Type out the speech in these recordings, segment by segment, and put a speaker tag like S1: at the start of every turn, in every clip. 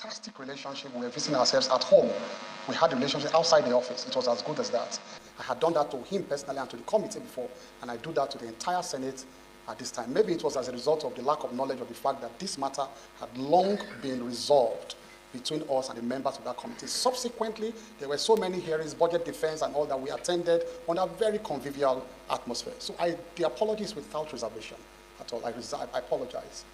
S1: fantastic relationship. We were visiting ourselves at home. We had a relationship outside the office. It was as good as that. I had done that to him personally and to the committee before, and I do that to the entire Senate at this time. Maybe it was as a result of the lack of knowledge of the fact that this matter had long been resolved between us and the members of that committee. Subsequently, there were so many hearings, budget defense and all that we attended on a very convivial atmosphere. So the apology is without reservation at all. I apologize.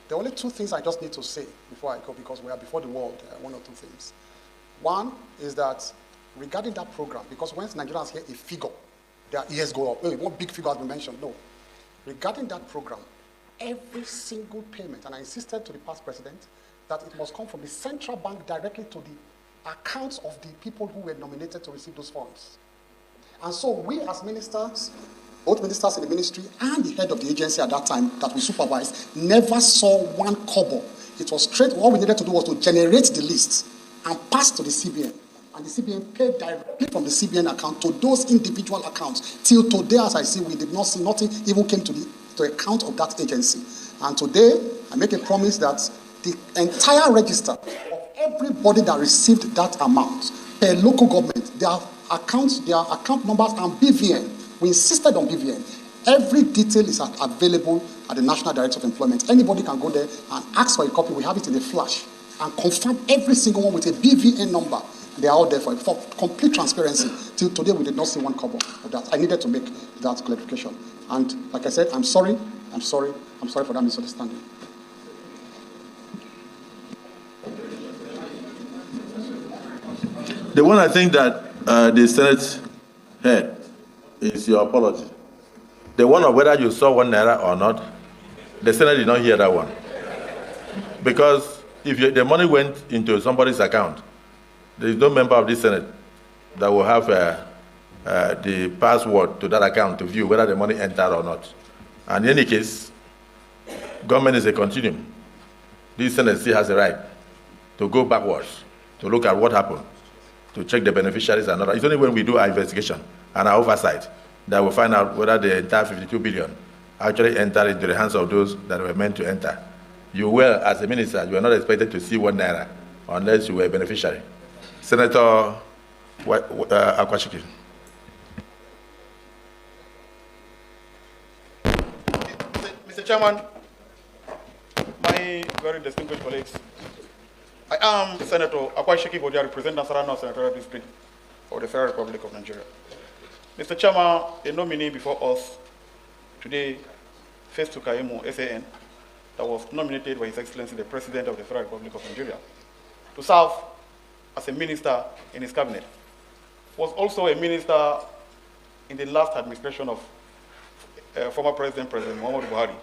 S1: The only two things I just need to say before I go, because we are before the world, one or two things. One is that regarding that program, because when Nigerians hear a figure, their ears go up. Oh, one big figure has been mentioned. No. Regarding that program, every single payment, and I insisted to the past president that it must come from the central bank directly to the accounts of the people who were nominated to receive those funds. And so we as ministers, both ministers in the ministry and the head of the agency at that time that we supervised, never saw one kobo. It was straight, all we needed to do was to generate the list and pass to the CBN. And the CBN paid directly from the CBN account to those individual accounts. Till today, as I see, we did not see, nothing even came to the account of that agency. And today, I make a promise that the entire register of everybody that received that amount per local government, their accounts, their account numbers and BVN, we insisted on BVN. Every detail is available at the National Director of Employment. Anybody can go there and ask for a copy. We have it in a flash and confirm every single one with a BVN number. They are out there for complete transparency. Till today, we did not see one kobo of that. I needed to make that clarification. And like I said, I'm sorry for that misunderstanding.
S2: The one I think that the Senate heard is your apology. The one of whether you saw 1 naira or not, the Senate did not hear that one. Because if the money went into somebody's account, there is no member of this Senate that will have the password to that account to view whether the money entered or not. And in any case, government is a continuum. This Senate still has the right to go backwards, to look at what happened, to check the beneficiaries and all that. It's only when we do our investigation and our oversight that we'll find out whether the entire 52 billion actually entered into the hands of those that were meant to enter. You were, as a minister, you are not expected to see 1 naira unless you were a beneficiary. Senator Akwashiki.
S3: Mr. Chairman, my very distinguished colleagues, I am Senator Akwashiki Bodia, representing Nasarano Senatorial District of the Federal Republic of Nigeria. Mr. Chairman, a nominee before us today, Festus Keyamo, SAN, that was nominated by His Excellency the President of the Federal Republic of Nigeria to serve as a minister in his cabinet, was also a minister in the last administration of former President Muhammadu Buhari.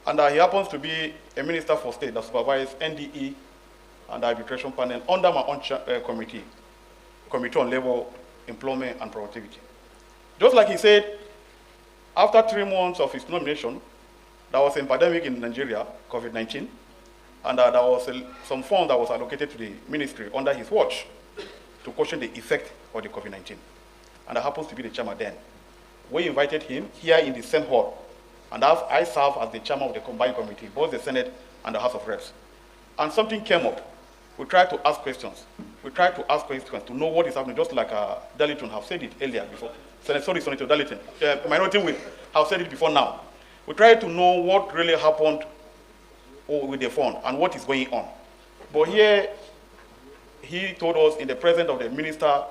S3: And he happens to be a minister for state that supervises NDE and the arbitration panel under my own committee on labor, employment, and productivity. Just like he said, after 3 months of his nomination, there was a pandemic in Nigeria, COVID-19, and there was some fund that was allocated to the ministry under his watch to cushion the effect of the COVID-19. And I happens to be the chairman then. We invited him here in the Senate hall, and I serve as the chairman of the combined committee, both the Senate and the House of Reps. And something came up. We tried to ask questions. We tried to ask questions to know what is happening, just like Darlington have said it earlier before. Senator Darlington, Minority Whip have said it before now. We tried to know what really happened with the fund and what is going on. But here, he told us in the presence of the minister,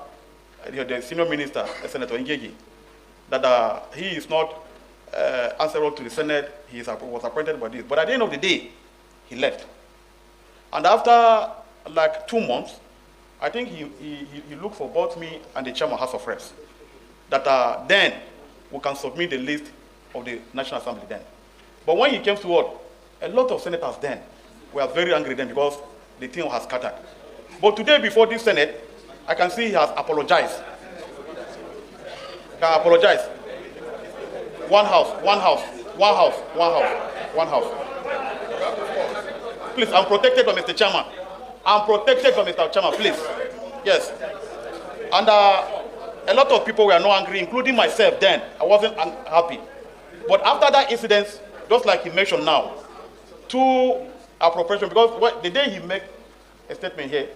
S3: the senior minister, Senator Ngegi, that he is not answerable to the Senate. He was appointed by this. But at the end of the day, he left. And after like 2 months, I think he looked for both me and the chairman House of Reps, that then we can submit the list of the National Assembly then. But when he came to work, a lot of senators then were very angry then because the thing was scattered. But today, before this Senate, I can see he has apologized. Can apologize. One house. Please, I'm protected by Mr. Chairman. I'm protected by Mr. Chairman, please. Yes. And a lot of people were not angry, including myself then. I wasn't happy. But after that incident, just like he mentioned now, to appropriation, because the day he made a statement here.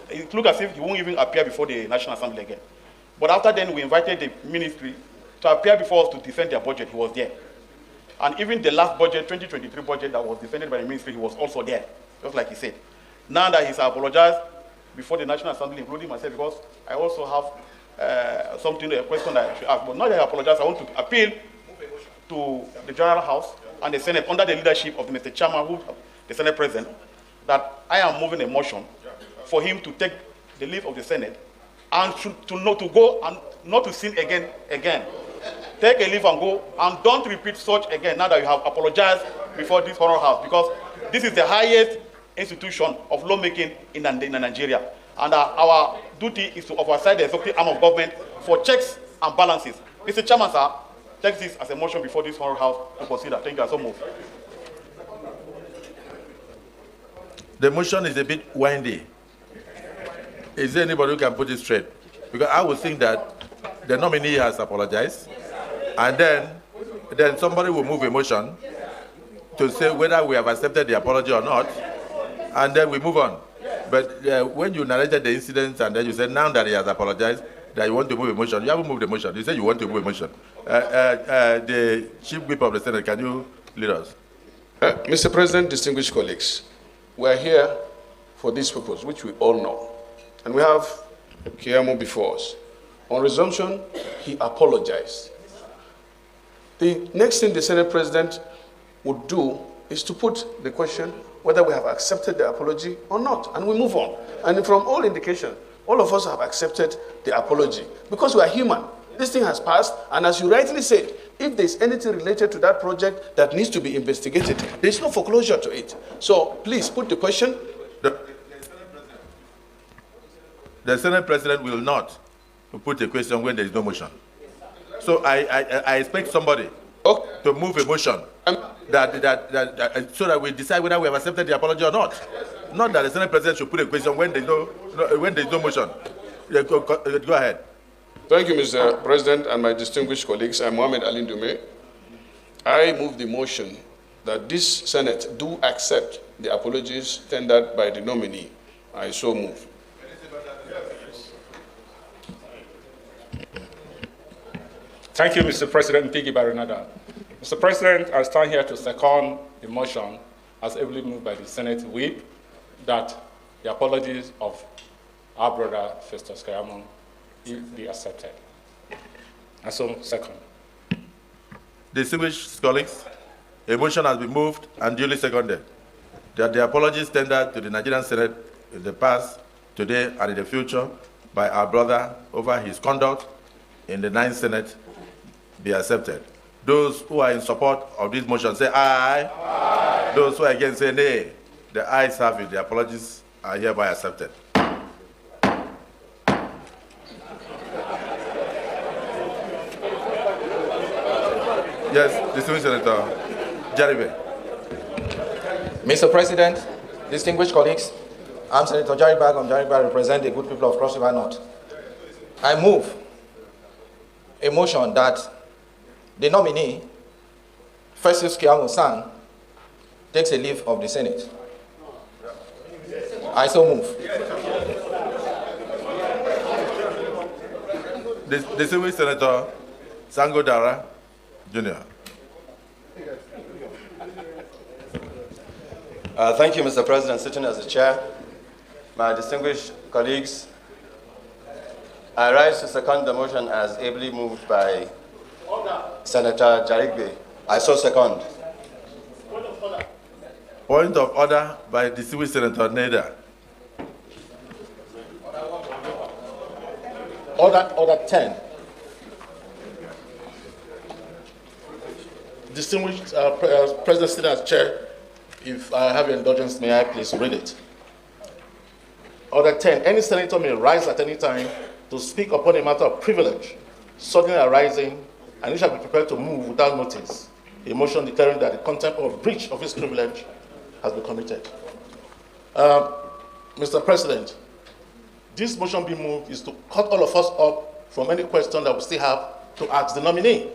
S3: It looked as if he won't even appear before the National Assembly again. But after then, we invited the ministry to appear before us to defend their budget. He was there. And even the last budget, 2023 budget that was defended by the ministry, he was also there, just like he said. Now that he's apologized before the National Assembly, including myself, because I also have a question that I should ask. But now that I apologize, I want to appeal to the General House and the Senate under the leadership of Mr. Chairman, who the Senate President, that I am moving a motion for him to take the leave of the Senate and to go and not to sin again. Take a leave and go, and don't repeat such again now that you have apologized before this Honourable House, because this is the highest institution of lawmaking in Nigeria. And our duty is to oversight the executive arm of government for checks and balances. Mr. Chairman, sir, take this as a motion before this Honourable House to consider. Thank you, I so move.
S2: The motion is a bit windy. Is there anybody who can put it straight? Because I would think that the nominee has apologized, and then somebody will move a motion to say whether we have accepted the apology or not, and then we move on. But when you narrated the incident and then you said now that he has apologized, that you want to move a motion, you haven't moved the motion. You said you want to move a motion. The Chief Whip of the Senate, can you lead us?
S4: Mr. President, distinguished colleagues, we are here for this purpose, which we all know. And we have Keyamo before us. On resumption, he apologized. The next thing the Senate President would do is to put the question whether we have accepted the apology or not, and we move on. And from all indication, all of us have accepted the apology because we are human. This thing has passed, and as you rightly said, if there's anything related to that project that needs to be investigated, there's no foreclosure to it. So please put the question.
S2: The Senate President will not put a question when there is no motion. So I expect somebody to move a motion so that we decide whether we have accepted the apology or not. Not that the Senate President should put a question when there is no motion. Go ahead.
S4: Thank you, Mr. President, and my distinguished colleagues. I'm Mohamed Ali Ndume. I move the motion that this Senate do accept the apologies tendered by the nominee. I so move.
S5: Thank you, Mr. President Piggy Barinada. Mr. President, I stand here to second the motion as ably moved by the Senate Whip that the apologies of our brother Festus Keyamo be accepted. And so, second.
S2: Distinguished colleagues, a motion has been moved and duly seconded that the apologies tendered to the Nigerian Senate in the past, today, and in the future by our brother over his conduct in the 9th Senate be accepted. Those who are in support of this motion say aye. Aye. Those who are against say nay. The ayes have it. The apologies are hereby accepted. Yes, distinguished Senator Jaribe.
S6: Mr. President, distinguished colleagues, I'm Senator Jaribe. I represent the good people of Cross River North. I move a motion that the nominee, Festus Keyamo son, takes a leave of the Senate. I so move.
S2: Distinguished Senator Sango Dara, Jr.
S7: Thank you, Mr. President, sitting as the chair. My distinguished colleagues, I rise to second the motion as ably moved by Senator Jarigbe. I so second.
S2: Point of order by distinguished Senator Neda.
S8: Order 10. Distinguished President sitting as chair, if I have your indulgence, may I please read it? Order 10. Any senator may rise at any time to speak upon a matter of privilege suddenly arising, and he shall be prepared to move without notice a motion declaring that the contempt of breach of his privilege has been committed. Mr. President, this motion being moved is to cut all of us up from any question that we still have to ask the nominee.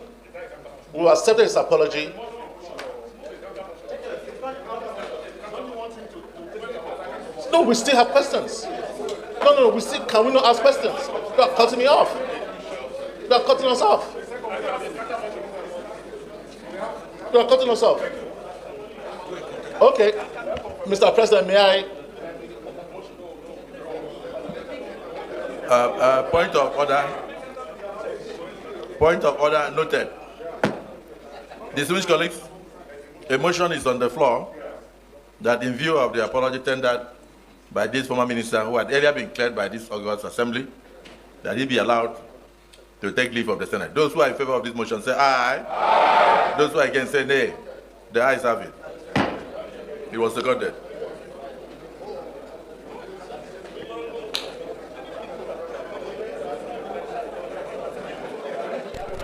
S8: We will accept his apology. No, we still have questions. No, we still, can we not ask questions? You are cutting me off. You are cutting us off. You are cutting us off. Okay, Mr. President, may I?
S2: Point of order. Point of order noted. Distinguished colleagues, a motion is on the floor that in view of the apology tendered by this former minister who had earlier been cleared by this August Assembly, that he be allowed to take leave of the Senate. Those who are in favor of this motion say aye. Aye. Those who are against say nay. The ayes have it. It was seconded.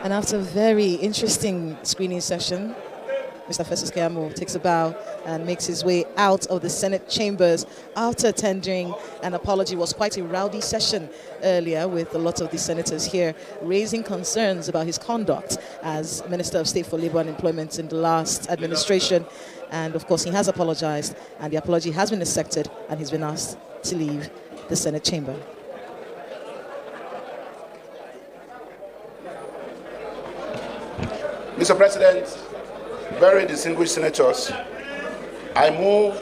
S9: And after a very interesting screening session, Mr. Festus Keyamo takes a bow and makes his way out of the Senate chambers after tendering an apology. It was quite a rowdy session earlier with a lot of the senators here raising concerns about his conduct as Minister of State for Labor and Employment in the last administration. And of course, he has apologized, and the apology has been accepted, and he's been asked to leave the Senate chamber.
S4: Mr. President, very distinguished senators, I move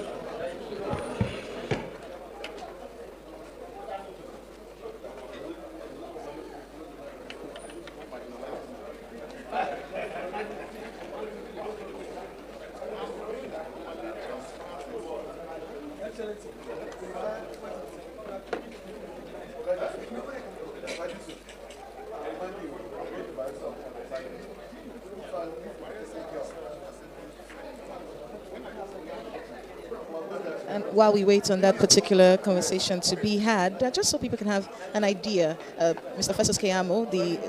S9: And while we wait on that particular conversation to be had, just so people can have an idea, Mr. Festus Keyamo, the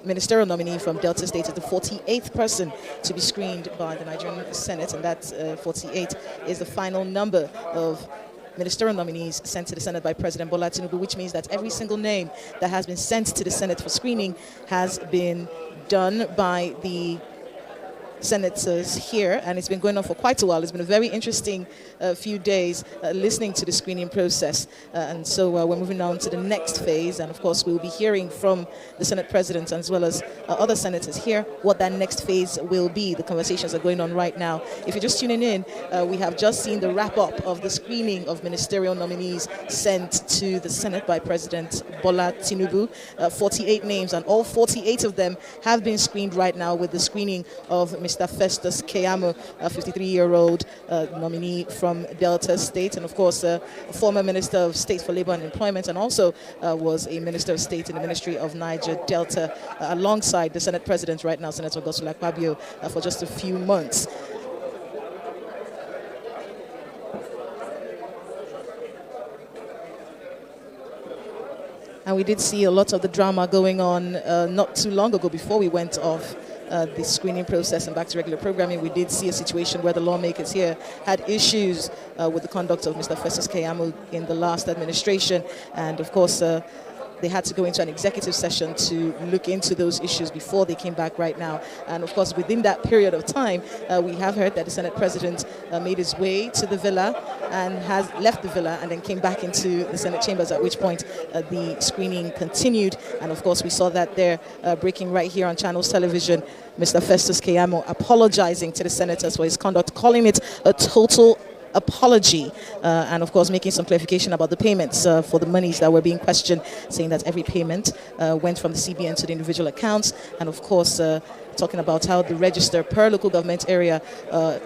S9: ministerial nominee from Delta State, is the 48th person to be screened by the Nigerian Senate, and that 48 is the final number of ministerial nominees sent to the Senate by President Bola Tinubu, which means that every single name that has been sent to the Senate for screening has been done by the senators here, and it's been going on for quite a while. It's been a very interesting few days listening to the screening process, and so we're moving on to the next phase, and of course we'll be hearing from the Senate President as well as other senators here what that next phase will be. The conversations are going on right now. If you're just tuning in, we have just seen the wrap-up of the screening of ministerial nominees sent to the Senate by President Bola Tinubu. 48 names, and all 48 of them have been screened right now with the screening of Mr. Festus Keyamo, a 53-year-old nominee from Delta State, and of course a former Minister of State for Labor and Employment, and also was a Minister of State in the Ministry of Niger Delta, alongside the Senate President right now, Senator Godswill Akpabio, for just a few months. And we did see a lot of the drama going on not too long ago before we went off the screening process and back to regular programming. We did see a situation where the lawmakers here had issues with the conduct of Mr. Festus Keyamo in the last administration. And of course, they had to go into an executive session to look into those issues before they came back right now. And of course, within that period of time, we have heard that the Senate President made his way to the villa and has left the villa and then came back into the Senate chambers, at which point the screening continued. And of course, we saw that there breaking right here on Channels Television, Mr. Festus Keyamo apologizing to the senators for his conduct, calling it a total apology, and of course making some clarification about the payments for the monies that were being questioned, saying that every payment went from the CBN to the individual accounts, and of course talking about how the register per local government area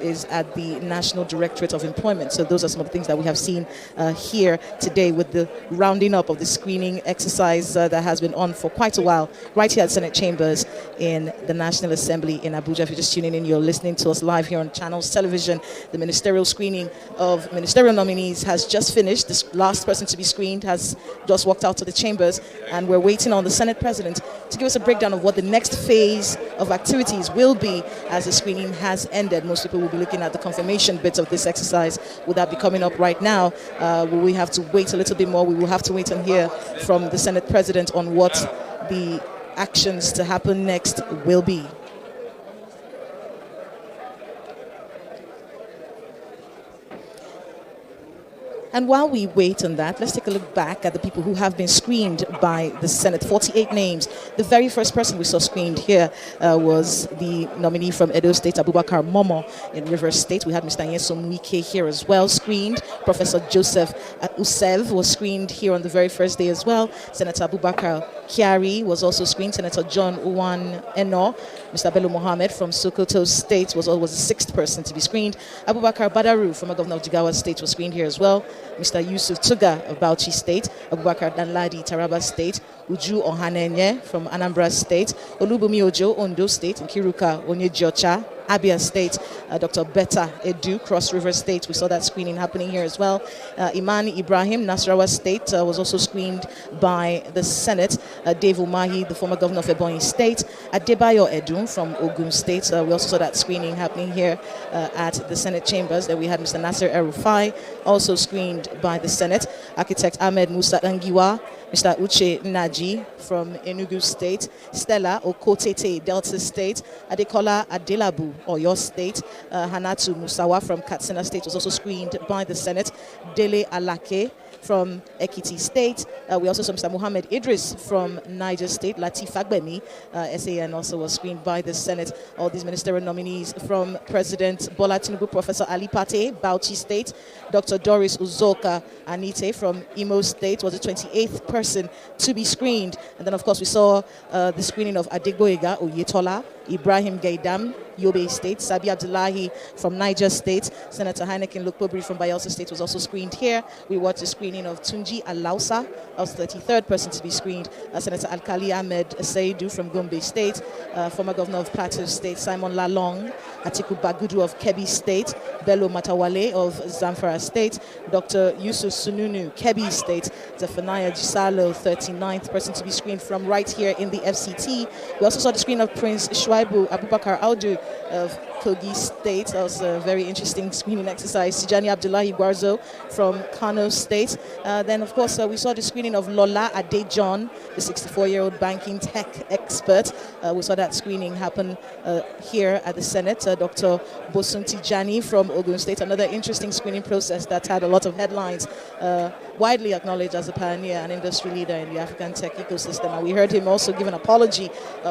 S9: is at the National Directorate of Employment. So those are some of the things that we have seen here today with the rounding up of the screening exercise that has been on for quite a while, right here at Senate Chambers in the National Assembly in Abuja. If you're just tuning in, you're listening to us live here on Channels Television. The ministerial screening of ministerial nominees has just finished. This last person to be screened has just walked out to the chambers, and we're waiting on the Senate President to give us a breakdown of what the next phase of activities will be as the screening has ended. Most people will be looking at the confirmation bits of this exercise. Will that be coming up right now? Will we have to wait a little bit more? We will have to wait and hear from the Senate President on what the actions to happen next will be. And while we wait on that, let's take a look back at the people who have been screened by the Senate. 48 names. The very first person we saw screened here was the nominee from Edo State, Abubakar Momo. In Rivers State, we had Mr. Nyesom Wike here as well, screened. Professor Joseph Usev was screened here on the very first day as well. Senator Abubakar Kyari was also screened. Senator John Uwan Eno. Mr. Bello Mohammed from Sokoto State was the sixth person to be screened. Abubakar Badaru, former governor of Jigawa State, was screened here as well. Mr. Yusuf Tuga of Bauchi State. Abubakar Danladi, Taraba State. Uju Ohanenye from Anambra State. Olubumi Ojo, Ondo State. Nkiruka Onyejiocha, Abia State. Dr. Betta Edu, Cross River State. We saw that screening happening here as well. Iman Ibrahim, Nasarawa State, was also screened by the Senate. Dave Umahi, the former governor of Ebonyi State. Adebayo Edun from Ogun State. We also saw that screening happening here at the Senate chambers. Then we had Mr. Nasser El-Rufai, also screened by the Senate. Architect Ahmed Musa Angiwa, Mr. Uche Naji from Enugu State, Stella Okotete, Delta State, Adekola Adelabu, Oyo State, Hanatu Musawa from Katsina State was also screened by the Senate, Dele Alake from Ekiti State. We also saw Mr. Muhammad Idris from Niger State, Latif Fagbemi, SAN also was screened by the Senate. All these ministerial nominees from President Bola Tinubu, Professor Ali Pate, Bauchi State, Dr. Doris Uzoka Anite from Imo State was the 28th person to be screened. And then, of course, we saw the screening of Adegboyega Oyetola, Ibrahim Gaidam, Yobe State, Sabi Abdullahi from Niger State, Senator Heineken Lukpobri from Bayelsa State was also screened here. We watched the screening of Tunji Alausa, that was the 33rd person to be screened. Senator Alkali Ahmed Saidu from Gombe State, former governor of Plateau State, Simon Lalong, Atiku Bagudu of Kebbi State, Bello Matawale of Zamfara State, Dr. Yusuf Sununu, Kebbi State, Zephaniah Gisalo, 39th person to be screened from right here in the FCT. We also saw the screen of Prince Shuaibu Abubakar Audu of Kogi State. That was a very interesting screening exercise. Tijani Abdullahi Gwarzo from Kano State. Then, of course, we saw the screening of Lola Adejon, the 64-year-old banking tech expert. We saw that screening happen here at the Senate. Dr. Bosun Tijani from Ogun State, another interesting screening process that had a lot of headlines. Widely acknowledged as a pioneer and industry leader in the African tech ecosystem. And we heard him also give an apology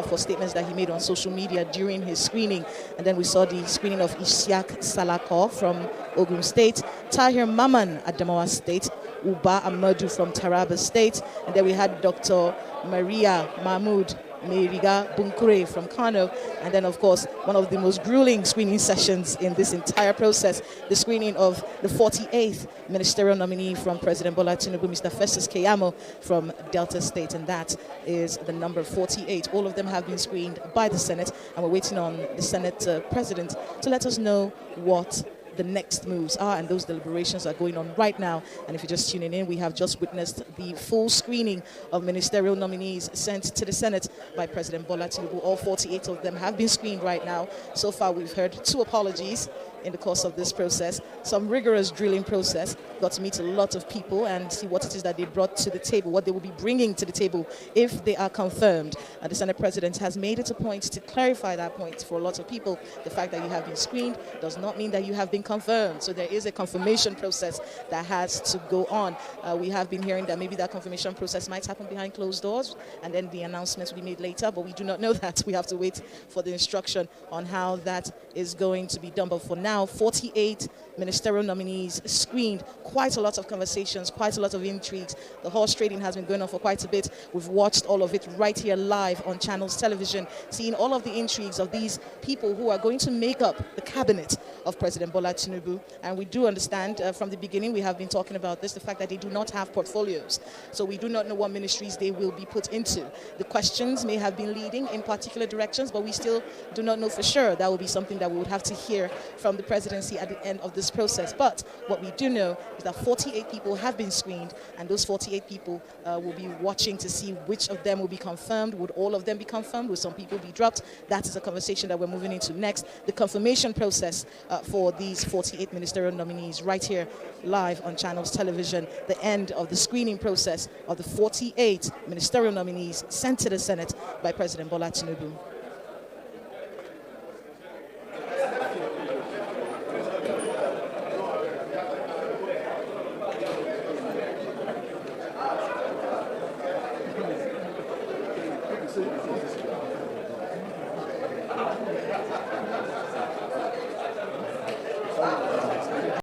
S9: for statements that he made on social media during his screening. And then we saw the screening of Isiak Salako from Ogun State, Tahir Maman Adamawa State, Uba Amadu from Taraba State, and then we had Dr. Maria Mahmoud Meriga Bunkure from Kano, and then, of course, one of the most grueling screening sessions in this entire process, the screening of the 48th ministerial nominee from President Bola Tinubu, Mr. Festus Keyamo from Delta State, and that is the number 48. All of them have been screened by the Senate, and we're waiting on the Senate President to let us know what the next moves are, and those deliberations are going on right now. And if you're just tuning in, we have just witnessed the full screening of ministerial nominees sent to the Senate by President Bola Tinubu. All 48 of them have been screened right now. So far, we've heard 2 apologies in the course of this process, some rigorous drilling process. Got to meet a lot of people and see what it is that they brought to the table, what they will be bringing to the table if they are confirmed. The Senate President has made it a point to clarify that point for a lot of people. The fact that you have been screened does not mean that you have been confirmed. So there is a confirmation process that has to go on. We have been hearing that maybe that confirmation process might happen behind closed doors, and then the announcements will be made later, but we do not know that. We have to wait for the instruction on how that is going to be done. But for now, 48 ministerial nominees screened. Quite a lot of conversations, quite a lot of intrigues. The horse trading has been going on for quite a bit. We've watched all of it right here live on Channels Television, seeing all of the intrigues of these people who are going to make up the cabinet of President Bola Tinubu. And we do understand from the beginning, we have been talking about this, the fact that they do not have portfolios. So we do not know what ministries they will be put into. The questions may have been leading in particular directions, but we still do not know for sure. That will be something that we would have to hear from the presidency at the end of this process. But what we do know is that 48 people have been screened, and those 48 people will be watching to see which of them will be confirmed. Would all of them be confirmed? Would some people be dropped? That is a conversation that we're moving into next. The confirmation process for these 48 ministerial nominees right here live on Channels Television. The end of the screening process of the 48 ministerial nominees sent to the Senate by President Bola Tinubu.
S8: see.